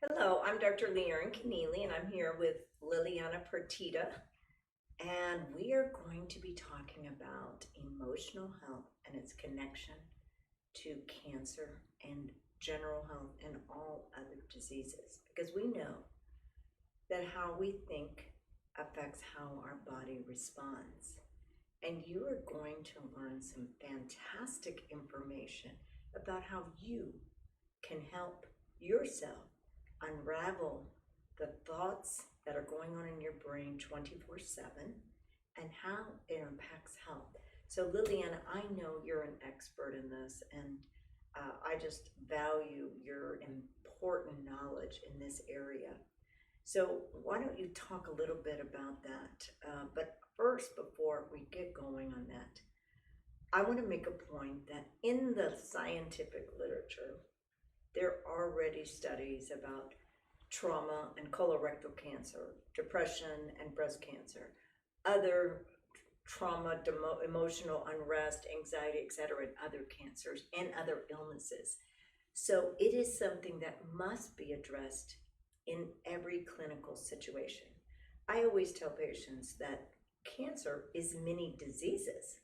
Hello, I'm Dr. Leigh Erin Connealy, and I'm here with Liliana Partida, and we are going to be talking about emotional health and its connection to cancer and general health and all other diseases. Because we know that how we think affects how our body responds. And you are going to learn some fantastic information about how you can help yourself unravel the thoughts that are going on in your brain 24/7 and how it impacts health. So, Liliana, I know you're an expert in this, and I just value your important knowledge in this area. So, why don't you talk a little bit about that? But first, before we get going on that, I want to make a point that in the scientific literature, there are already studies about trauma and colorectal cancer, depression and breast cancer, other trauma, emotional unrest, anxiety, etc., and other cancers and other illnesses. So it is something that must be addressed in every clinical situation. I always tell patients that cancer is many diseases.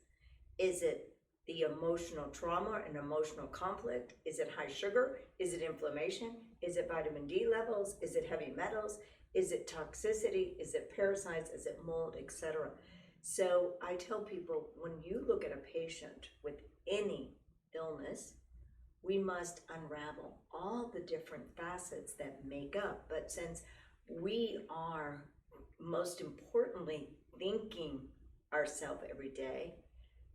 Is it the emotional trauma and emotional conflict? Is it high sugar? Is it inflammation? Is it vitamin D levels? Is it heavy metals? Is it toxicity? Is it parasites? Is it mold, etc.? So I tell people, when you look at a patient with any illness, we must unravel all the different facets that make up. But since we are most importantly thinking ourselves every day,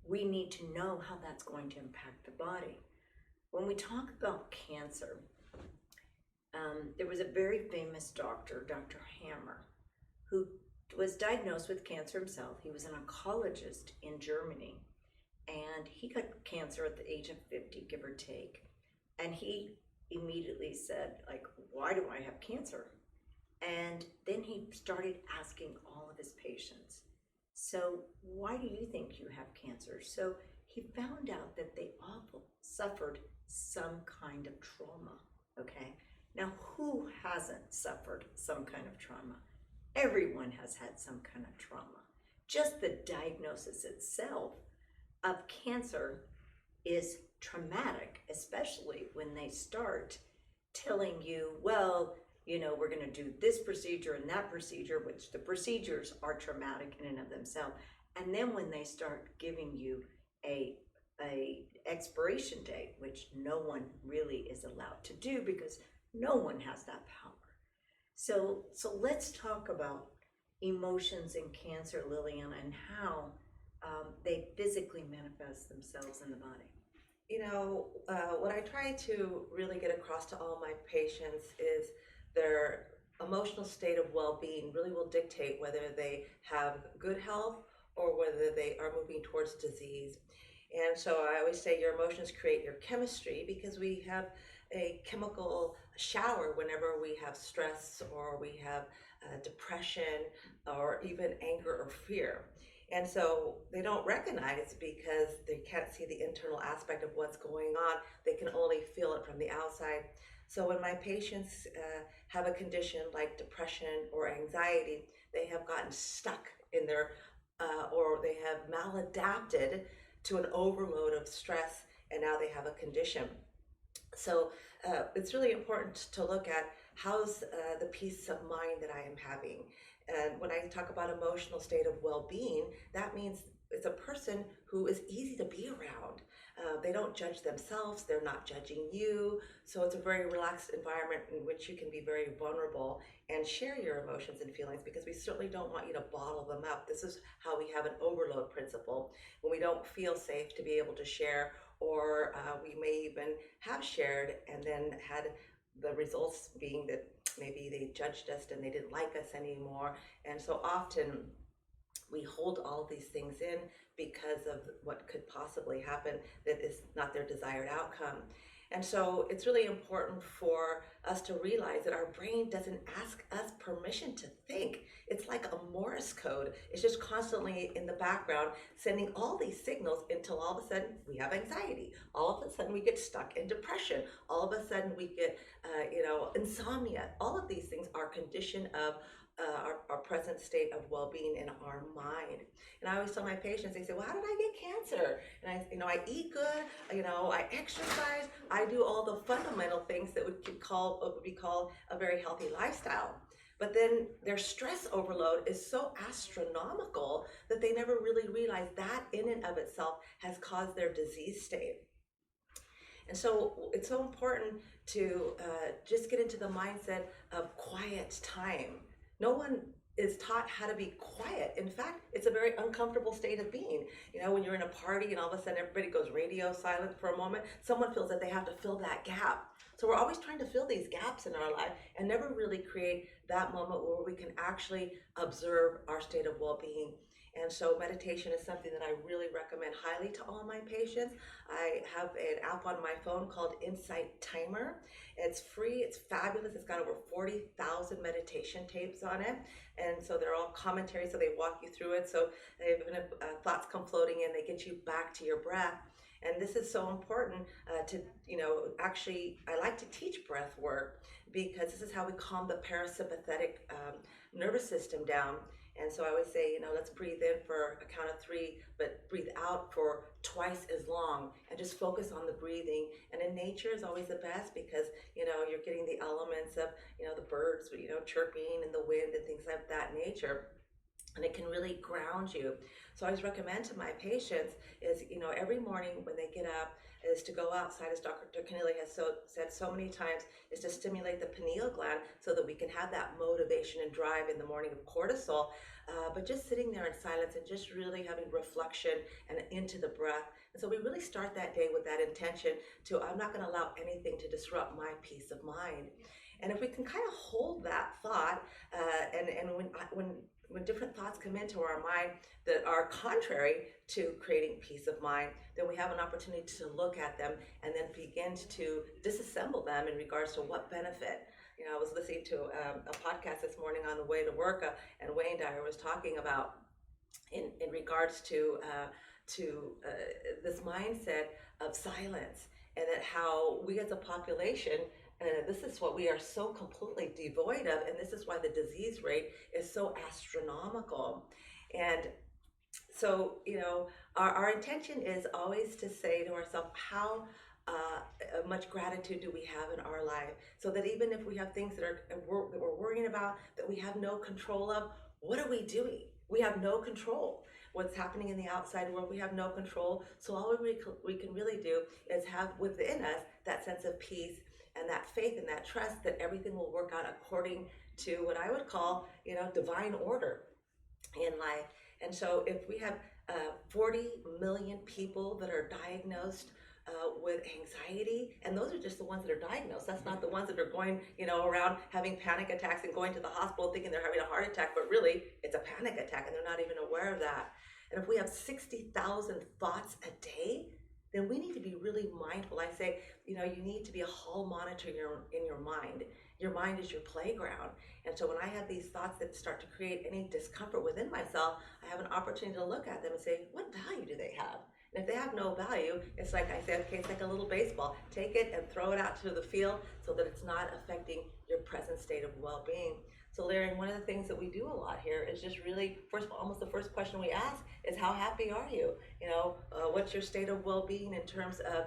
we need to know how that's going to impact the body. When we talk about cancer, there was a very famous doctor, Dr. Hammer, who was diagnosed with cancer himself. He was an oncologist in Germany, and he got cancer at the age of 50, give or take. And he immediately said, like, why do I have cancer? And then he started asking all of his patients, so why do you think you have cancer? So he found out that they all suffered some kind of trauma, okay? Now, who hasn't suffered some kind of trauma? Everyone has had some kind of trauma. Just the diagnosis itself of cancer is traumatic, especially when they start telling you, well, we're going to do this procedure and that procedure, which the procedures are traumatic in and of themselves. And then when they start giving you a expiration date, which no one really is allowed to do because no one has that power. So let's talk about emotions in cancer, Liliana, and how they physically manifest themselves in the body. What I try to really get across to all my patients is their emotional state of well-being really will dictate whether they have good health or whether they are moving towards disease. And so I always say your emotions create your chemistry, because we have a chemical shower whenever we have stress or we have depression or even anger or fear. And so they don't recognize, because they can't see the internal aspect of what's going on. They can only feel it from the outside. So when my patients have a condition like depression or anxiety, they have gotten stuck in their, or they have maladapted to an overload of stress, and now they have a condition. So it's really important to look at how's the peace of mind that I am having. And when I talk about emotional state of well-being, that means it's a person who is easy to be around. They don't judge themselves, they're not judging you. So it's a very relaxed environment in which you can be very vulnerable and share your emotions and feelings, because we certainly don't want you to bottle them up. This is how we have an overload principle. When we don't feel safe to be able to share, or we may even have shared and then had the results being that maybe they judged us and they didn't like us anymore. And so often we hold all of these things in because of what could possibly happen that is not their desired outcome. And so it's really important for us to realize that our brain doesn't ask us permission to think. It's like a Morse code. It's just constantly in the background sending all these signals until all of a sudden we have anxiety. All of a sudden we get stuck in depression. All of a sudden we get, insomnia. All of these things are condition of our present state of well-being in our mind. And I always tell my patients, they say, well, how did I get cancer? And I eat good, I exercise, I do all the fundamental things that would be called a very healthy lifestyle. But then their stress overload is so astronomical that they never really realize that in and of itself has caused their disease state. And so it's so important to just get into the mindset of quiet time. No one is taught how to be quiet. In fact, it's a very uncomfortable state of being. When you're in a party and all of a sudden everybody goes radio silent for a moment, someone feels that they have to fill that gap. So we're always trying to fill these gaps in our life and never really create that moment where we can actually observe our state of well-being. And so meditation is something that I really recommend highly to all my patients. I have an app on my phone called Insight Timer. It's free, it's fabulous. It's got over 40,000 meditation tapes on it. And so they're all commentaries, so they walk you through it. So even if thoughts come floating in, they get you back to your breath. And this is so important actually, I like to teach breath work because this is how we calm the parasympathetic nervous system down. And so I always say, let's breathe in for a count of 3, but breathe out for twice as long and just focus on the breathing. And in nature is always the best because, you're getting the elements of, the birds, chirping and the wind and things of that nature. And it can really ground you. So I always recommend to my patients is, every morning when they get up is to go outside, as Dr. Connealy has said so many times, is to stimulate the pineal gland so that we can have that motivation and drive in the morning of cortisol. But just sitting there in silence and just really having reflection and into the breath. And so we really start that day with that intention to, I'm not going to allow anything to disrupt my peace of mind. And if we can kind of hold that thought, and when different thoughts come into our mind that are contrary to creating peace of mind, then we have an opportunity to look at them and then begin to disassemble them in regards to what benefit. I was listening to a podcast this morning on the way to work, and Wayne Dyer was talking about in regards to this mindset of silence, and that how we as a population, this is what we are so completely devoid of, and this is why the disease rate is so astronomical. And so, our intention is always to say to ourselves, how much gratitude do we have in our life, so that even if we have things that we're worrying about that we have no control of, what are we doing? We have no control. What's happening in the outside world, we have no control. So all we can really do is have within us that sense of peace and that faith and that trust that everything will work out according to what I would call, divine order in life. And so if we have 40 million people that are diagnosed with anxiety, and those are just the ones that are diagnosed. That's not the ones that are going, around having panic attacks and going to the hospital thinking they're having a heart attack, but really it's a panic attack and they're not even aware of that. And if we have 60,000 thoughts a day, then we need to be really mindful. I say, you need to be a hall monitor in your mind. Your mind is your playground. And so when I have these thoughts that start to create any discomfort within myself, I have an opportunity to look at them and say, what value do they have? And if they have no value, it's like I said, okay, it's like a little baseball. Take it and throw it out to the field so that it's not affecting your present state of well-being. So Leigh Erin, one of the things that we do a lot here is just really, almost the first question we ask is, how happy are you? What's your state of well-being in terms of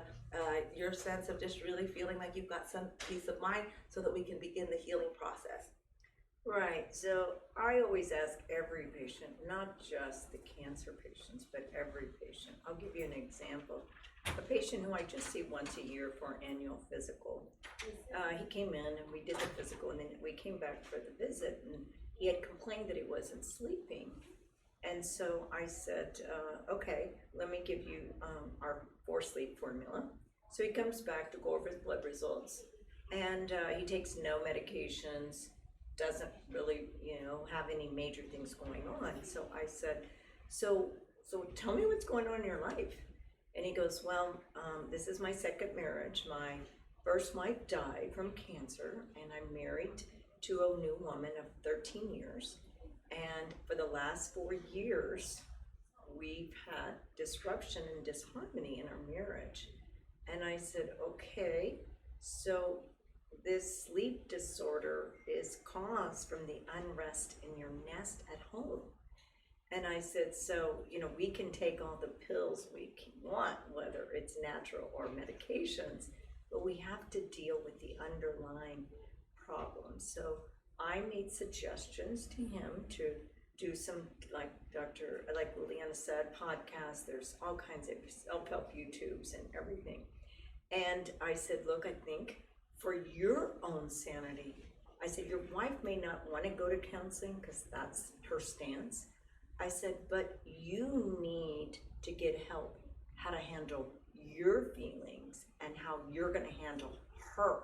your sense of just really feeling like you've got some peace of mind, so that we can begin the healing process. Right. So I always ask every patient, not just the cancer patients, but every patient. I'll give you an example. A patient who I just see once a year for an annual physical. He came in and we did the physical, and then we came back for the visit, and he had complained that he wasn't sleeping. And so I said, okay, let me give you our 4-sleep formula. So he comes back to go over his blood results, and he takes no medications, doesn't really, have any major things going on. So I said, so tell me what's going on in your life. And he goes, well, this is my second marriage. My first wife died from cancer, and I'm married to a new woman of 13 years. And for the last 4 years, we've had disruption and disharmony in our marriage. And I said, okay, so this sleep disorder is caused from the unrest in your nest at home. And I said, so, we can take all the pills we want, whether it's natural or medications, but we have to deal with the underlying problem. So I made suggestions to him to do some, like Liliana said, podcasts. There's all kinds of self-help YouTubes and everything. And I said, look, I think for your own sanity, I said, your wife may not want to go to counseling because that's her stance. I said, but you need to get help how to handle your feelings and how you're going to handle her.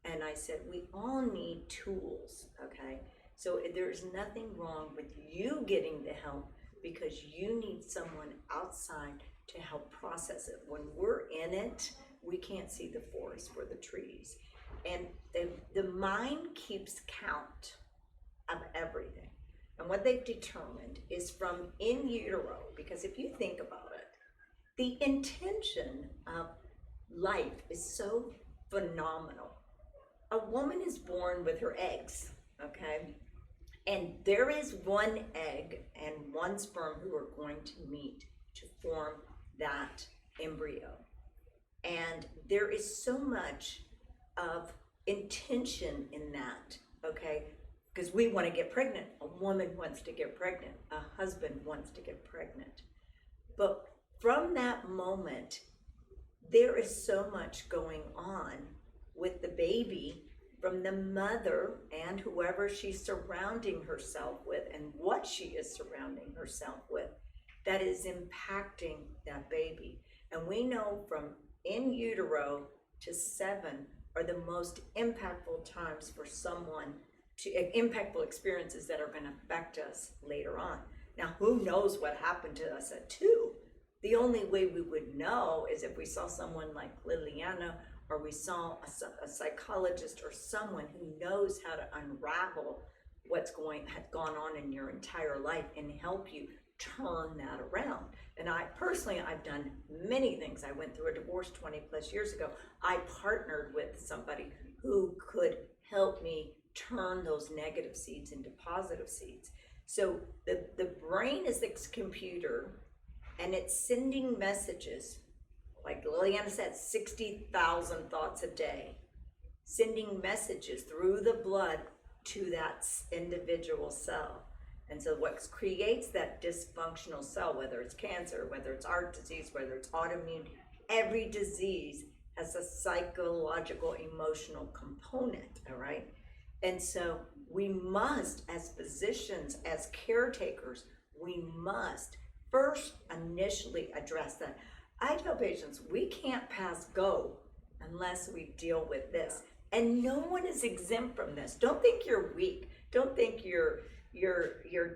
And I said, we all need tools, okay? So there's nothing wrong with you getting the help because you need someone outside to help process it. When we're in it, we can't see the forest for the trees. And the mind keeps count of everything. And what they've determined is from in utero, because if you think about it, the intention of life is so phenomenal. A woman is born with her eggs, okay? And there is one egg and one sperm who are going to meet to form that embryo. And there is so much of intention in that, okay? Because we want to get pregnant. A woman wants to get pregnant. A husband wants to get pregnant. But from that moment, there is so much going on with the baby from the mother and whoever she's surrounding herself with and what she is surrounding herself with that is impacting that baby. And we know from in utero to 7 are the most impactful times for someone to impactful experiences that are going to affect us later on. Now, who knows what happened to us at 2? The only way we would know is if we saw someone like Liliana, or we saw a psychologist or someone who knows how to unravel what's had gone on in your entire life and help you turn that around. And I've done many things. I went through a divorce 20 plus years ago. I partnered with somebody who could help me turn those negative seeds into positive seeds. So the brain is this computer, and it's sending messages, like Liliana said, 60,000 thoughts a day, sending messages through the blood to that individual cell. And so what creates that dysfunctional cell, whether it's cancer, whether it's heart disease, whether it's autoimmune, every disease has a psychological, emotional component, all right? And so we must, as physicians, as caretakers, we must first initially address that. I tell patients, we can't pass go unless we deal with this. And no one is exempt from this. Don't think you're weak. Don't think you're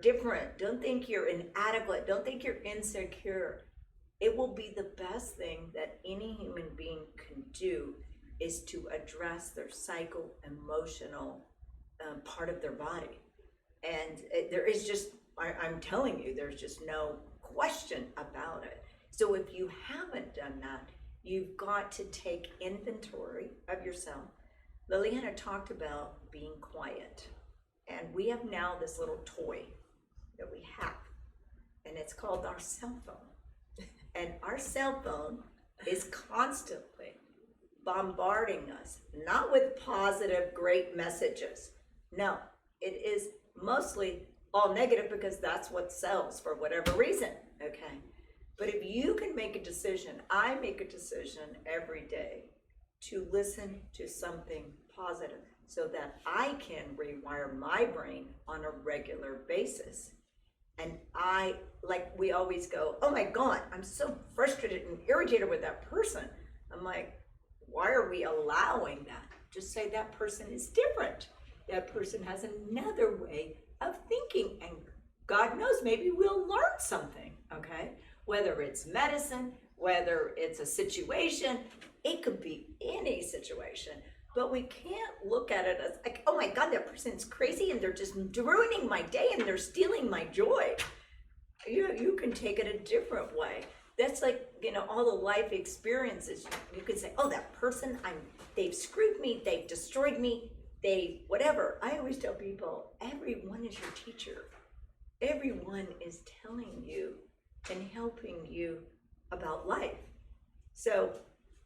different. Don't think you're inadequate. Don't think you're insecure. It will be the best thing that any human being can do is to address their psycho-emotional part of their body. And there is just, I'm telling you, there's just no question about it. So if you haven't done that, you've got to take inventory of yourself. Liliana talked about being quiet. And we have now this little toy that we have, and it's called our cell phone. And our cell phone is constantly bombarding us, not with positive, great messages. No, it is mostly all negative because that's what sells for whatever reason, okay? But if you can make a decision, I make a decision every day to listen to something positive so that I can rewire my brain on a regular basis. And we always go, oh my God, I'm so frustrated and irritated with that person. I'm like, why are we allowing that? Just say that person is different. That person has another way of thinking, and God knows, maybe we'll learn something, okay? Whether it's medicine, whether it's a situation, it could be any situation. But we can't look at it as like, oh my God, that person's crazy and they're just ruining my day and they're stealing my joy. You can take it a different way. That's like, all the life experiences. You can say, oh, that person, they've screwed me, they've destroyed me, they whatever. I always tell people, everyone is your teacher. Everyone is telling you and helping you about life. So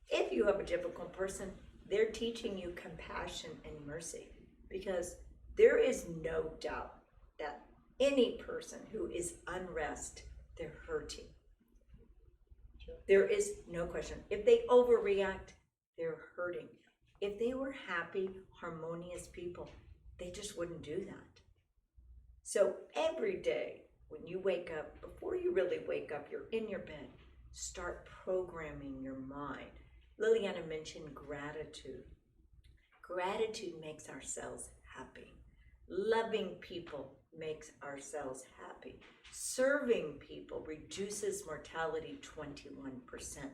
if you have a difficult person, they're teaching you compassion and mercy, because there is no doubt that any person who is unrest, they're hurting. There is no question. If they overreact, they're hurting. If they were happy, harmonious people, they just wouldn't do that. So every day when you wake up, before you really wake up, you're in your bed, start programming your mind. Liliana mentioned gratitude. Gratitude makes ourselves happy. Loving people makes ourselves happy. Serving people reduces mortality 21%.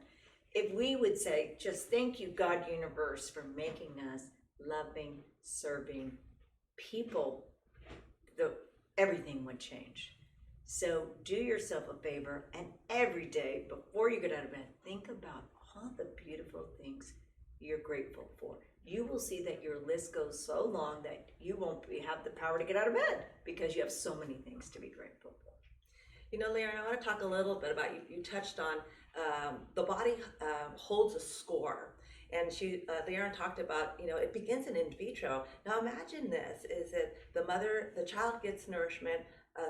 If we would say, just thank you, God Universe, for making us loving, serving people, everything would change. So do yourself a favor, and every day before you get out of bed, think about all the beautiful things you're grateful for. You will see that your list goes so long that you won't have the power to get out of bed because you have so many things to be grateful for. Leigh Erin, I want to talk a little bit about, you touched on the body holds a score. And Leigh Erin talked about, it begins in vitro. Now imagine this, is that the child gets nourishment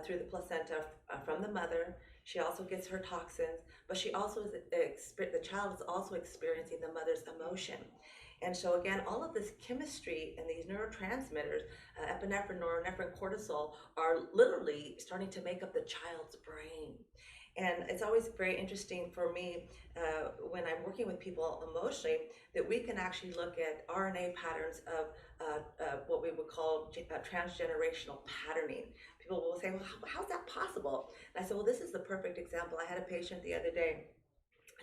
through the placenta from the mother. She also gets her toxins, but the child is also experiencing the mother's emotion. And so again, all of this chemistry and these neurotransmitters, epinephrine, norepinephrine, cortisol, are literally starting to make up the child's brain. And it's always very interesting for me when I'm working with people emotionally, that we can actually look at RNA patterns of what we would call transgenerational patterning. People will say, well, how's that possible? And I said, well, this is the perfect example. I had a patient the other day.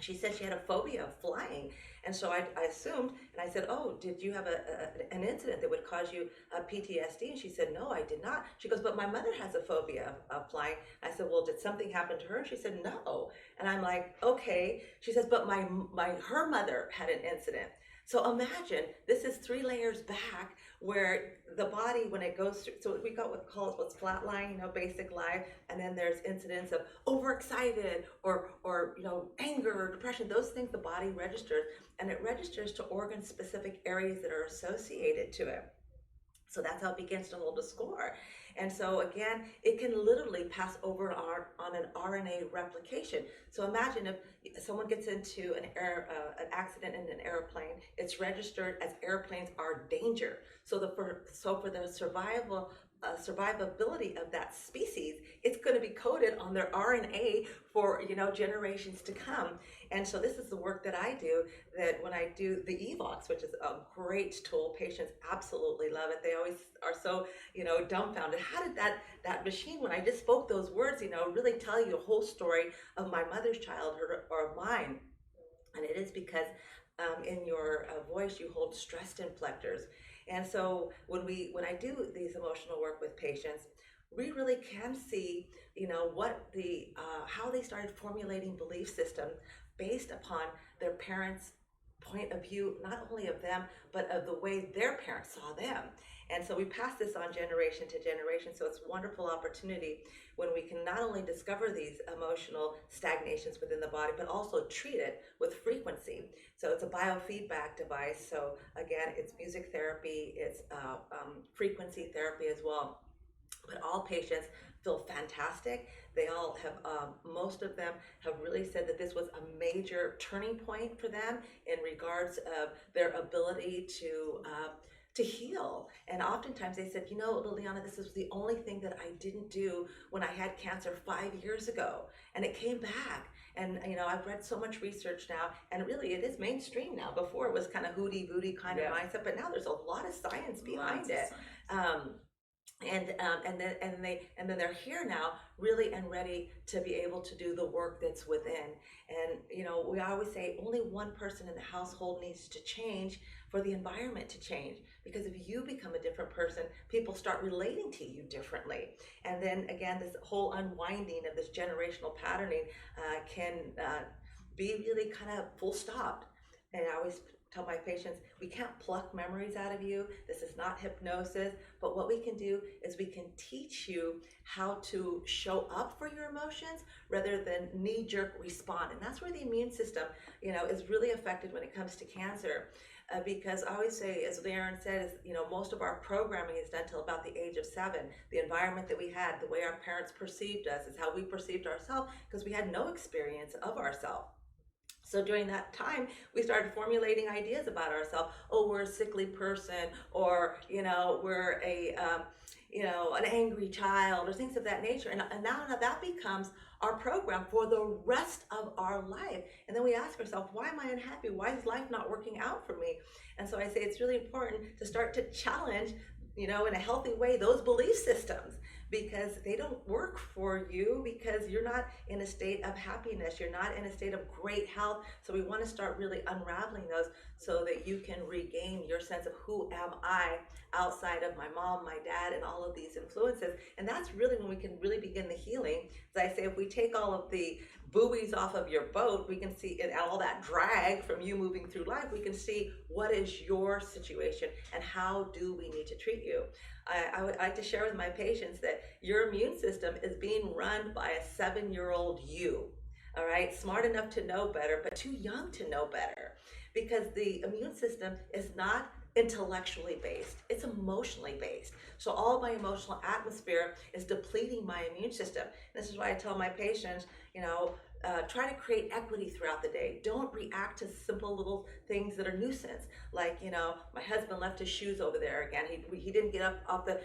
She said she had a phobia of flying. And so I assumed, and I said, oh, did you have an incident that would cause you PTSD? And she said, no, I did not. She goes, but my mother has a phobia of flying. I said, well, did something happen to her? And she said, no. And I'm like, okay. She says, but her mother had an incident. So imagine, this is 3 layers back, where the body, when it goes through, so we got what's flatline, basic life, and then there's incidents of overexcited or anger or depression. Those things the body registers, and it registers to organ-specific areas that are associated to it. So that's how it begins to hold a score. And so again, it can literally pass over on an RNA replication. So imagine if someone gets into an accident in an airplane, it's registered as airplanes are danger. So for the survivability of that species, it's going to be coded on their RNA for generations to come. And so this is the work that I do, that when I do the EVOX, which is a great tool, patients absolutely love it. They always are so dumbfounded. How did that machine, when I just spoke those words, really tell you a whole story of my mother's childhood or mine? And it is because in your voice you hold stressed inflectors. And so when I do these emotional work with patients, we really can see, how they started formulating belief systems based upon their parents' point of view, not only of them, but of the way their parents saw them. And so we pass this on generation to generation. So it's a wonderful opportunity when we can not only discover these emotional stagnations within the body, but also treat it with frequency. So it's a biofeedback device. So again, it's music therapy, it's frequency therapy as well. But all patients feel fantastic. They all have, most of them have really said that this was a major turning point for them in regards of their ability to heal. And oftentimes they said, Liliana, this is the only thing that I didn't do when I had cancer 5 years ago, and it came back. And I've read so much research now, and really it is mainstream now. Before it was kind of hooty-booty kind of mindset, but now there's a lot of science behind it. And then they're here now, really and ready to be able to do the work that's within. And we always say only one person in the household needs to change for the environment to change, because if you become a different person, people start relating to you differently. And then again, this whole unwinding of this generational patterning can be really kind of full stop. And I always tell my patients, we can't pluck memories out of you. This is not hypnosis. But what we can do is we can teach you how to show up for your emotions rather than knee-jerk respond. And that's where the immune system, is really affected when it comes to cancer. Because I always say, as Leigh Erin said, most of our programming is done till about the age of 7. The environment that we had, the way our parents perceived us, is how we perceived ourselves, because we had no experience of ourselves. So during that time, we started formulating ideas about ourselves. Oh, we're a sickly person, or we're an angry child, or things of that nature. And now that becomes our program for the rest of our life. And then we ask ourselves, why am I unhappy? Why is life not working out for me? And so I say it's really important to start to challenge, in a healthy way, those belief systems, because they don't work for you, because you're not in a state of happiness, you're not in a state of great health. So we want to start really unraveling those so that you can regain your sense of who am I outside of my mom, my dad, and all of these influences. And that's really when we can really begin the healing. As I say, if we take all of the buoys off of your boat, we can see, and all that drag from you moving through life, we can see what is your situation and how do we need to treat you. I would like to share with my patients that your immune system is being run by a 7-year-old you, all right? Smart enough to know better, but too young to know better, because the immune system is not intellectually based, it's emotionally based. So all my emotional atmosphere is depleting my immune system. This is why I tell my patients, try to create equity throughout the day. Don't react to simple little things that are nuisance. Like, my husband left his shoes over there again. He didn't get up off the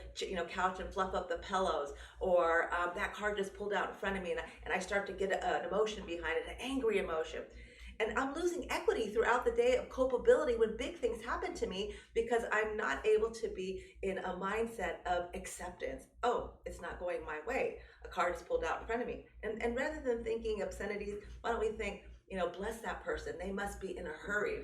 couch and fluff up the pillows, or that car just pulled out in front of me, and I start to get an emotion behind it, an angry emotion. And I'm losing equity throughout the day of culpability when big things happen to me, because I'm not able to be in a mindset of acceptance. Oh, it's not going my way. A car just pulled out in front of me. And rather than thinking obscenities, why don't we think, bless that person. They must be in a hurry.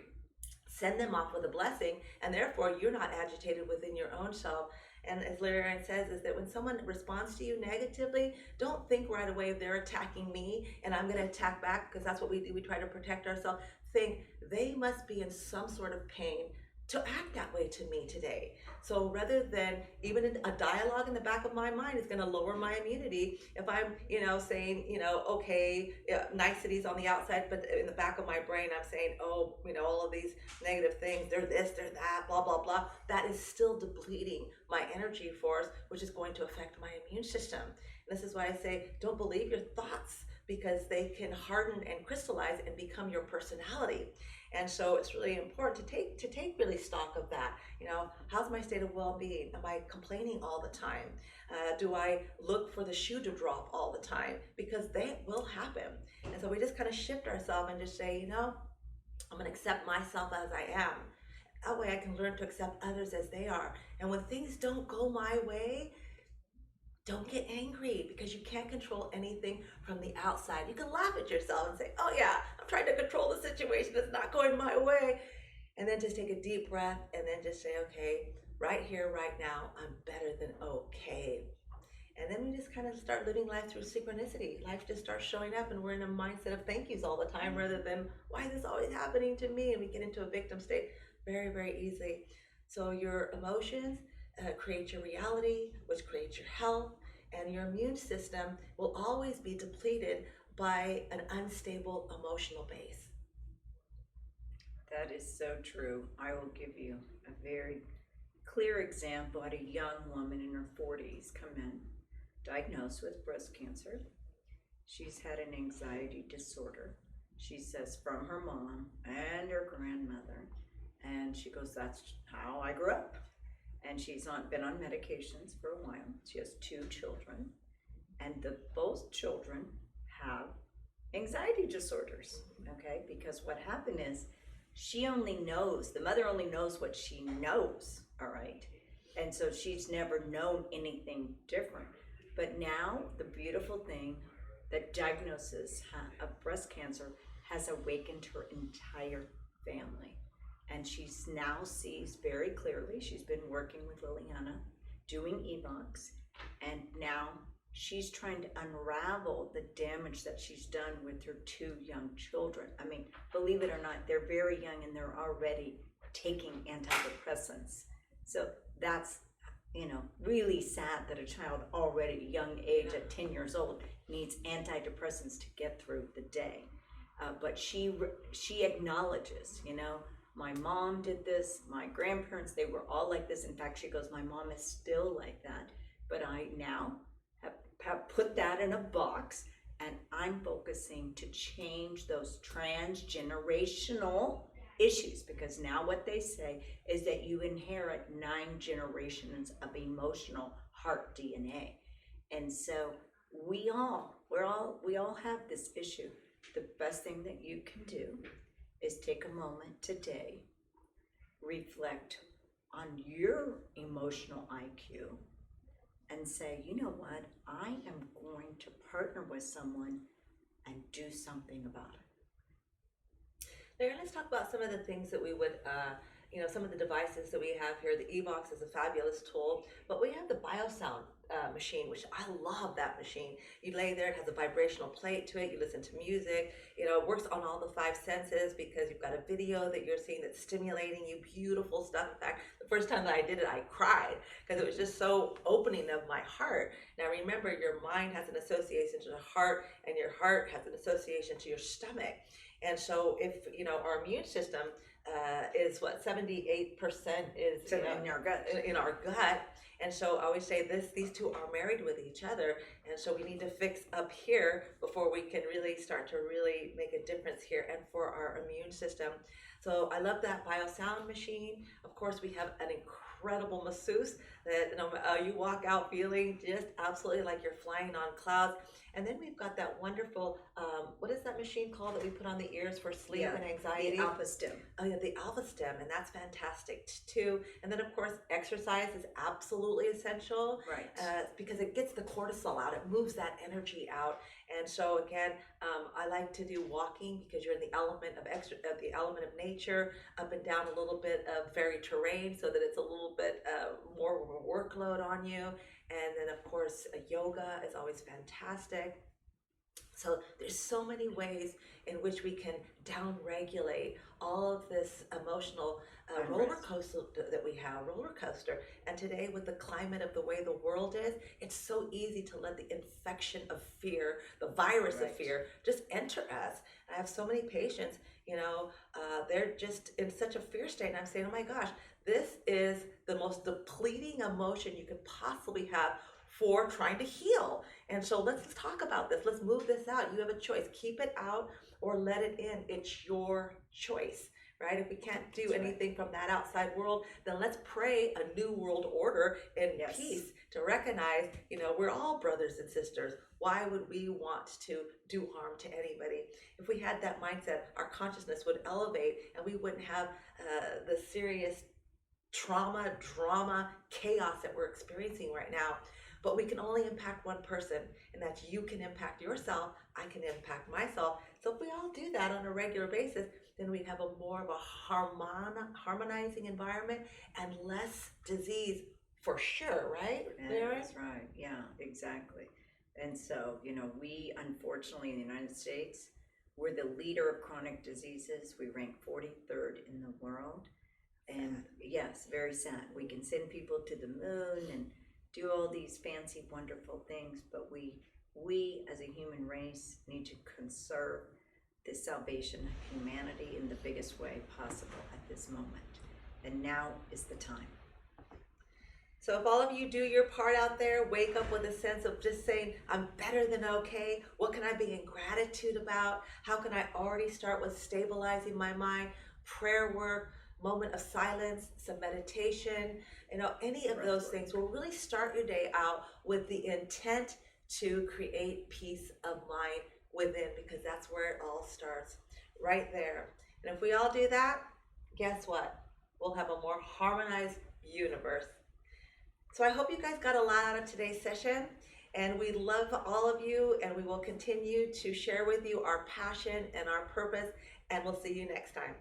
Send them off with a blessing, and therefore you're not agitated within your own self. And as Leigh Erin says, is that when someone responds to you negatively, don't think right away they're attacking me and I'm going to attack back, because that's what we do. We try to protect ourselves. Think they must be in some sort of pain to act that way to me today. So rather than, even a dialogue in the back of my mind is going to lower my immunity if I'm, saying, okay, niceties on the outside, but in the back of my brain, I'm saying, oh, all of these negative things, they're this, they're that, blah, blah, blah. That is still depleting my energy force, which is going to affect my immune system. And this is why I say, don't believe your thoughts, because they can harden and crystallize and become your personality. And so it's really important to take really stock of that. How's my state of well-being? Am I complaining all the time? Do I look for the shoe to drop all the time? Because that will happen. And so we just kind of shift ourselves and just say, I'm going to accept myself as I am. That way I can learn to accept others as they are. And when things don't go my way, don't get angry, because you can't control anything from the outside. You can laugh at yourself and say, oh yeah, I'm trying to control the situation, it's not going my way. And then just take a deep breath and then just say, okay, right here, right now, I'm better than okay. And then we just kind of start living life through synchronicity. Life just starts showing up, and we're in a mindset of thank yous all the time, rather than why is this always happening to me? And we get into a victim state very, very easily. So your emotions create your reality, which creates your health, and your immune system will always be depleted by an unstable emotional base. That is so true. I will give you a very clear example. I had a young woman in her 40s come in, diagnosed with breast cancer. She's had an anxiety disorder, she says, from her mom and her grandmother. And she goes, that's how I grew up. And she's been on medications for a while. She has 2 children, and both children have anxiety disorders, okay? Because what happened is, the mother only knows what she knows, all right? And so she's never known anything different. But now the beautiful thing, that diagnosis of breast cancer has awakened her entire family. And she's now sees very clearly. She's been working with Liliana, doing EVOX, and now she's trying to unravel the damage that she's done with her 2 young children. I mean, believe it or not, they're very young and they're already taking antidepressants. So that's, really sad that a child already young age at 10 years old needs antidepressants to get through the day. But she acknowledges, my mom did this, my grandparents, they were all like this. In fact, she goes, my mom is still like that. But I now have put that in a box, and I'm focusing to change those transgenerational issues, because now what they say is that you inherit 9 generations of emotional heart DNA. And so we all have this issue. The best thing that you can do is take a moment today, reflect on your emotional IQ, and say, you know what, I am going to partner with someone and do something about it. Now, let's talk about some of the things that we would, some of the devices that we have here. The EVOX is a fabulous tool, but we have the BioSound machine, which I love that machine. You lay there, it has a vibrational plate to it, you listen to music, it works on all the 5 senses because you've got a video that you're seeing that's stimulating you, beautiful stuff. In fact, the first time that I did it, I cried because it was just so opening of my heart. Now remember, your mind has an association to the heart, and your heart has an association to your stomach. And so if, our immune system is 78% is in our gut. In our gut. And so I always say these two are married with each other. And so we need to fix up here before we can really start to really make a difference here and for our immune system. So I love that BioSound machine. Of course, we have an incredible masseuse that you walk out feeling just absolutely like you're flying on clouds. And then we've got that wonderful, what is that machine called that we put on the ears for sleep and anxiety? The Alpha Stim. Oh yeah, the Alpha Stim, and that's fantastic too. And then of course, exercise is absolutely essential, right? Because it gets the cortisol out, it moves that energy out. And so again, I like to do walking because you're in the element of the element of nature, up and down a little bit of fairy terrain, so that it's a little bit more of a workload on you. And then of course, yoga is always fantastic. So there's so many ways in which we can down-regulate all of this emotional roller coaster that we have, And today with the climate of the way the world is, it's so easy to let the infection of fear, the virus of fear, just enter us. I have so many patients, they're just in such a fear state. And I'm saying, oh my gosh, this is the most depleting emotion you could possibly have for trying to heal. And so let's talk about this. Let's move this out. You have a choice. Keep it out or let it in. It's your choice, right? If we can't do anything from that outside world, then let's pray a new world order in peace to recognize, we're all brothers and sisters. Why would we want to do harm to anybody? If we had that mindset, our consciousness would elevate and we wouldn't have the serious trauma, drama, chaos that we're experiencing right now. But we can only impact one person, and that's you can impact yourself, I can impact myself. So if we all do that on a regular basis, then we'd have a more of a harmonizing environment and less disease for sure, right? That's right. Yeah, exactly. And so, we unfortunately in the United States, we're the leader of chronic diseases. We rank 43rd in the world. And yes, very sad. We can send people to the moon and do all these fancy, wonderful things, but we as a human race need to conserve the salvation of humanity in the biggest way possible at this moment. And now is the time. So if all of you do your part out there, wake up with a sense of just saying, I'm better than okay. What can I be in gratitude about? How can I already start with stabilizing my mind, prayer work, moment of silence, some meditation, any of those things will really start your day out with the intent to create peace of mind within, because that's where it all starts, right there. And if we all do that, guess what? We'll have a more harmonized universe. So I hope you guys got a lot out of today's session, and we love all of you, and we will continue to share with you our passion and our purpose, and we'll see you next time.